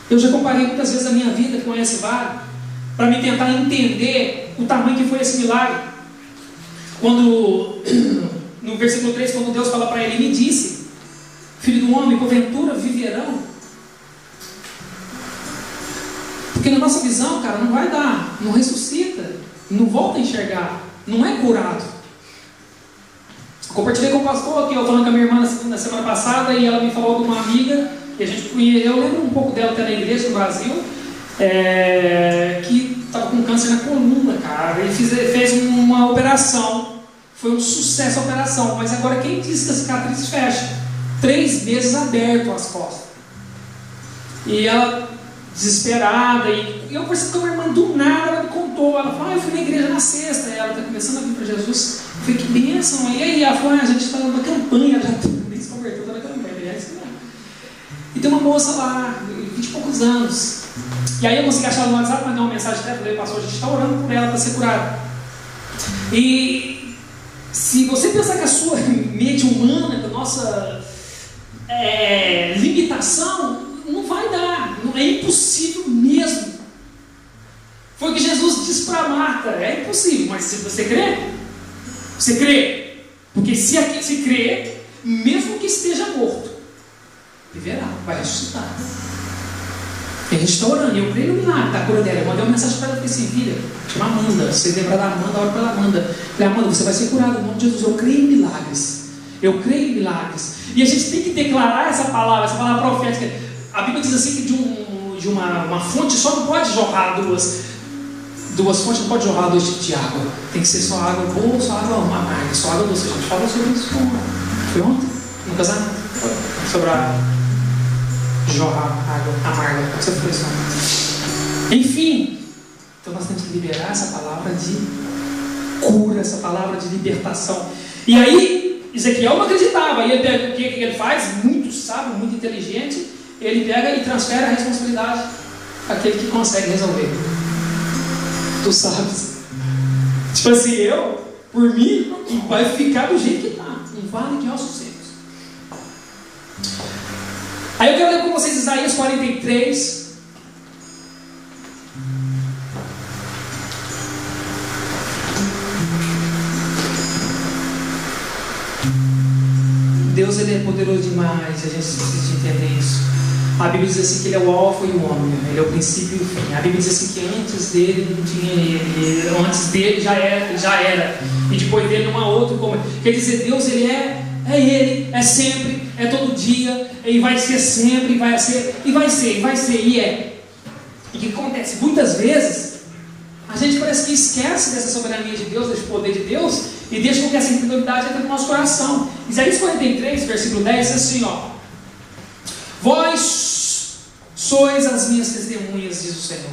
Eu já comparei muitas vezes a minha vida com esse vale, para me tentar entender o tamanho que foi esse milagre. Quando, no versículo 3, quando Deus fala para ele, me disse, filho do homem, porventura viverão? Porque na nossa visão, cara, não vai dar, não ressuscita, não volta a enxergar, não é curado. Compartilhei com o pastor aqui, eu falando com a minha irmã na semana passada, e ela me falou de uma amiga, e a gente conhece, eu lembro um pouco dela até na igreja no Brasil, que estava com câncer na coluna, cara, e fez uma operação, foi um sucesso a operação, mas agora quem disse que a cicatriz fecha? 3 meses aberto as costas. E ela, desesperada, e eu percebi que a minha irmã do nada, ela me contou, ela falou, eu fui na igreja na sexta, e ela está começando a vir para Jesus, eu falei, que bênção, e aí ela falou, a gente está numa campanha, já nem se converteu, está na campanha, é isso mesmo. E tem uma moça lá, 20 e poucos anos, e aí eu consegui achar ela no WhatsApp, mandei uma mensagem dela, falei, pastor, a gente está orando por ela para ser curada. E se você pensar que a sua mente humana, que a nossa limitação, não vai dar, é impossível mesmo. Foi o que Jesus disse para Marta, é impossível, mas se você crê, porque se crê, mesmo que esteja morto, viverá, vai ressuscitar. E a gente está orando, e eu creio no milagre da cura dela. Eu mandei uma mensagem para ela, falei assim, filha, chama Amanda, se você lembrar da Amanda, ora pela Amanda. Falei, Amanda, você vai ser curada em nome de Jesus, eu creio em milagres. Eu creio em milagres. E a gente tem que declarar essa palavra profética. A Bíblia diz assim que de uma fonte só não pode jorrar duas fontes, não pode jorrar 2 tipos de água. Tem que ser só água boa ou só água amarga. Só água doce. A gente falou sobre isso foi ontem, no casamento. Sobre a jorrar água amarga. Você foi isso. Enfim, então nós temos que liberar essa palavra de cura, essa palavra de libertação. E aí, Ezequiel não acreditava. E o que ele faz? Muito sábio, muito inteligente. Ele pega e transfere a responsabilidade àquele que consegue resolver. Tu sabes? Tipo assim, por mim, vai ficar do jeito que está. Um vale de ossos secos. Aí eu quero ler com vocês Isaías 43. Deus, ele é poderoso demais, a gente precisa entender isso. A Bíblia diz assim que ele é o alfa e o ômega, ele é o princípio e o fim. A Bíblia diz assim que antes dele não tinha ele, antes dele já era, e depois dele não há outro como ele. Quer dizer, Deus, ele ele, é sempre, é todo dia, e vai ser sempre, vai ser, e é. E o que acontece? Muitas vezes, a gente parece que esquece dessa soberania de Deus, desse poder de Deus, e deixa com que essa incredulidade entre no nosso coração. Isaías 43, versículo 10, diz assim, vós sois as minhas testemunhas, diz o Senhor,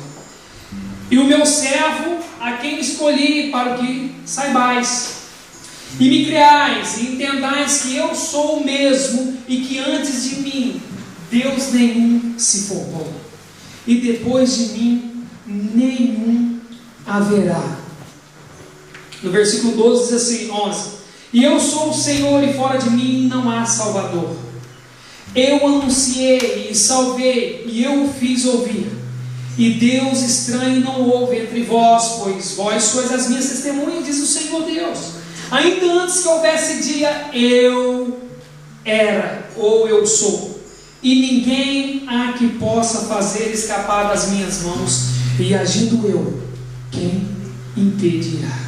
e o meu servo, a quem escolhi para que saibais, e me creais, e entendais que eu sou o mesmo, e que antes de mim, Deus nenhum se formou, e depois de mim, nenhum haverá. No versículo 12 diz assim, 11, e eu sou o Senhor, e fora de mim não há Salvador. Eu anunciei e salvei, e eu o fiz ouvir. E Deus estranho não houve entre vós, pois vós sois as minhas testemunhas, diz o Senhor Deus. Ainda antes que houvesse dia, eu era, ou eu sou. E ninguém há que possa fazer escapar das minhas mãos. E agindo eu, quem impedirá?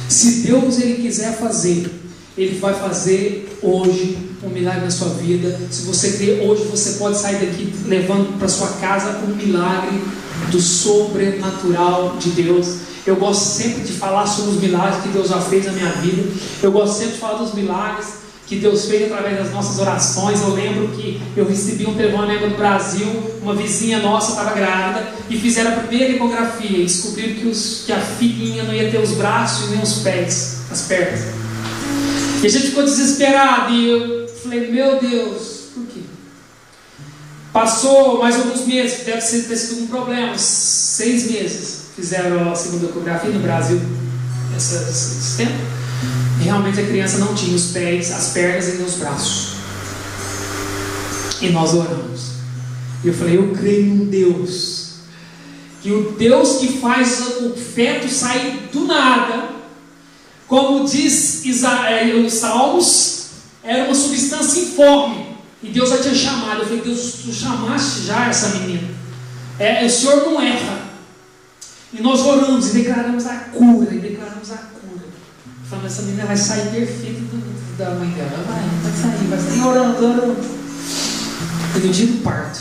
Se Deus ele quiser fazer, ele vai fazer hoje um milagre na sua vida. Se você crer, hoje você pode sair daqui levando para sua casa um milagre do sobrenatural de Deus. Eu gosto sempre de falar sobre os milagres que Deus já fez na minha vida. Eu gosto sempre de falar dos milagres que Deus fez através das nossas orações. Eu lembro que eu recebi um telefonema do Brasil, uma vizinha nossa estava grávida, e fizeram a primeira ecografia e descobriram que a filhinha não ia ter os braços e nem os pés, as pernas. E a gente ficou desesperado, e eu falei, meu Deus, por quê? Passou mais alguns meses, deve ter sido um problema, 6 meses, fizeram a segunda ecografia no Brasil, esse tempo, e realmente a criança não tinha os pés, as pernas e nem os braços. E nós oramos, e eu falei, eu creio num Deus, que o Deus que faz o feto sair do nada, Como diz os Salmos, era uma substância informe. E Deus já tinha chamado. Eu falei, Deus, tu chamaste já essa menina. O Senhor não erra. E nós oramos e declaramos a cura. Falando, essa menina vai sair perfeita da mãe dela. Vai sair. Orando. E no dia do parto,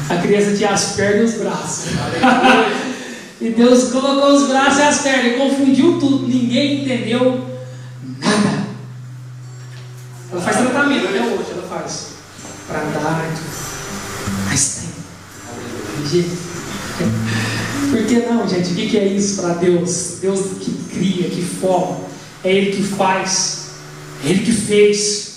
a criança tinha as pernas e os braços. E Deus colocou os braços e as pernas. E confundiu tudo. Ninguém entendeu nada. Ela faz tratamento até hoje. Ela faz. Para andar. Mas tem. Por que não, gente? O que é isso para Deus? Deus que cria, que forma. É Ele que faz. É Ele que fez.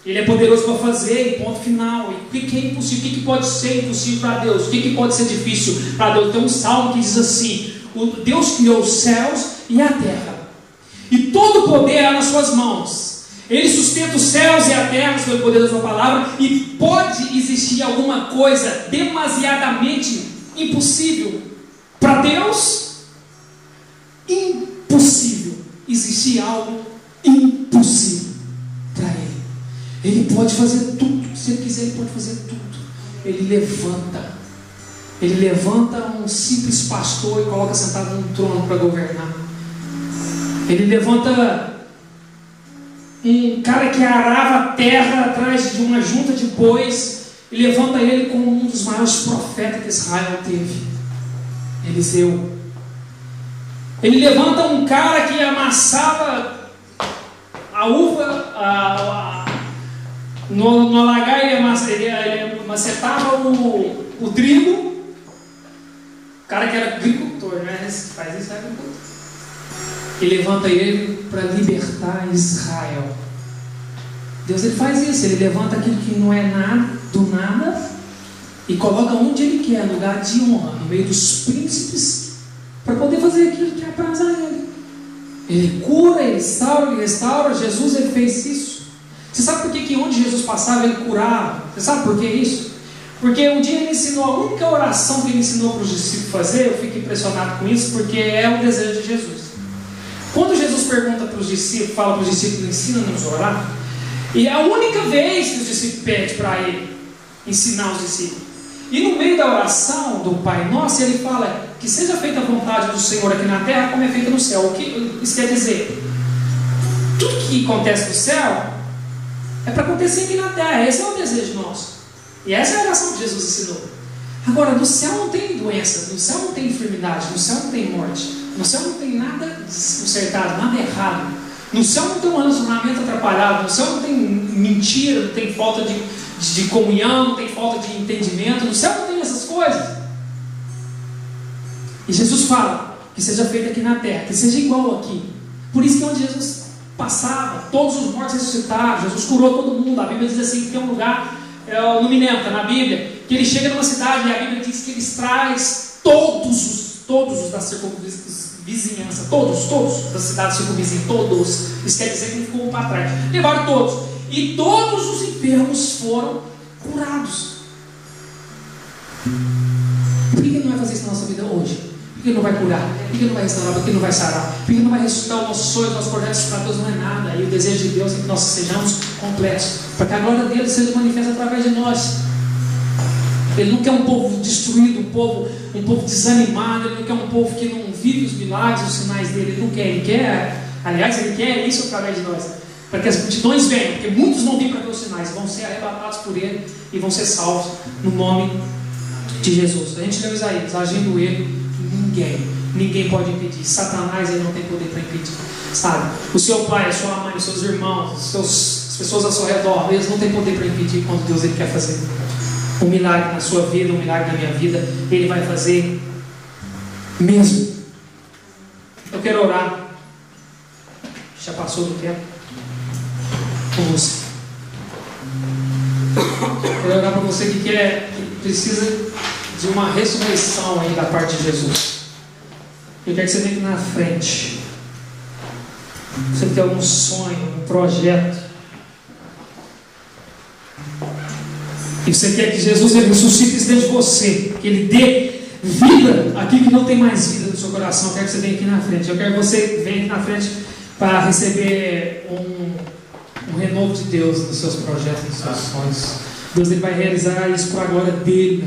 Ele é poderoso para fazer, e ponto final. E o que é impossível? O que pode ser impossível para Deus? O que pode ser difícil para Deus? Tem um salmo que diz assim: Deus criou os céus e a terra, e todo o poder é nas suas mãos. Ele sustenta os céus e a terra pelo poder da sua palavra. E pode existir alguma coisa demasiadamente impossível para Deus? Impossível. Existir algo impossível para Ele. Ele pode fazer tudo. Se Ele quiser, Ele pode fazer tudo. Ele levanta um simples pastor e coloca sentado num trono para governar. Ele levanta um cara que arava a terra atrás de uma junta de bois e levanta ele como um dos maiores profetas que Israel teve, Eliseu. Ele levanta um cara que amassava a uva no alagar, ele macetava o trigo. O cara que era agricultor, né? Faz isso, é agricultor. E levanta ele para libertar Israel. Deus, ele faz isso. Ele levanta aquilo que não é nada, do nada, e coloca onde ele quer, lugar de honra, no meio dos príncipes, para poder fazer aquilo que apraz a ele. Ele cura, ele restaura. Jesus, ele fez isso. Você sabe por que onde Jesus passava ele curava? Você sabe por que isso? Porque um dia ele ensinou, a única oração que ele ensinou para os discípulos fazer, eu fico impressionado com isso, porque é o desejo de Jesus. Quando Jesus pergunta para os discípulos, fala para os discípulos, ensina-nos a orar, e é a única vez que os discípulos pedem para ele ensinar os discípulos. E no meio da oração do Pai Nosso, ele fala que seja feita a vontade do Senhor aqui na terra, como é feita no céu. O que isso quer dizer? Tudo que acontece no céu é para acontecer aqui na terra. Esse é o desejo nosso. E essa é a oração que Jesus ensinou. Agora, no céu não tem doença, no céu não tem enfermidade, no céu não tem morte, no céu não tem nada desconcertado, nada errado. No céu não tem um relacionamento atrapalhado, no céu não tem mentira, não tem falta de comunhão, não tem falta de entendimento, no céu não tem essas coisas. E Jesus fala que seja feito aqui na terra, que seja igual aqui. Por isso que onde Jesus passava, todos os mortos ressuscitaram, Jesus curou todo mundo. A Bíblia diz assim que tem um lugar, não me lembro, na Bíblia, que ele chega numa cidade e a Bíblia diz que ele traz todos os da circunvizinhança, todos das cidades circunvizinhas, todos. Isso quer dizer que não ficou um para trás. Levaram todos. E todos os enfermos foram curados. Por que ele não vai fazer isso na nossa vida hoje? Por que ele não vai curar? Por que ele não vai restaurar? Por que ele não vai sarar? Por que ele não vai ressuscitar o nosso sonho, os nossos projetos? Para Deus não é nada. E o desejo de Deus é que nós sejamos completos, para que a glória dele seja manifesta através de nós. Ele não quer um povo destruído, um povo desanimado. Ele não quer um povo que não vive os milagres, os sinais dele. Ele não quer. Ele quer isso através de nós, para que as multidões venham, porque muitos não vêm para ver os sinais, vão ser arrebatados por ele e vão ser salvos no nome de Jesus. A gente leu Isaías, agindo ele, ninguém pode impedir. Satanás, ele não tem poder para impedir, sabe? O seu pai, a sua mãe, os seus irmãos, as pessoas ao seu redor, eles não têm poder para impedir quando Deus ele quer fazer um milagre na sua vida, um milagre na minha vida. Ele vai fazer mesmo. Eu quero orar. Já passou do tempo com você. Eu quero orar para você que precisa de uma ressurreição aí da parte de Jesus. Eu quero que você venha na frente. Você tem algum sonho, um projeto, e você quer que Jesus ele ressuscite isso dentro de você, que ele dê vida aqui que não tem mais vida no seu coração, eu quero que você venha aqui na frente. Eu quero que você venha aqui na frente para receber um renovo de Deus nos seus projetos, nos seus sonhos. Deus ele vai realizar isso para a glória dele.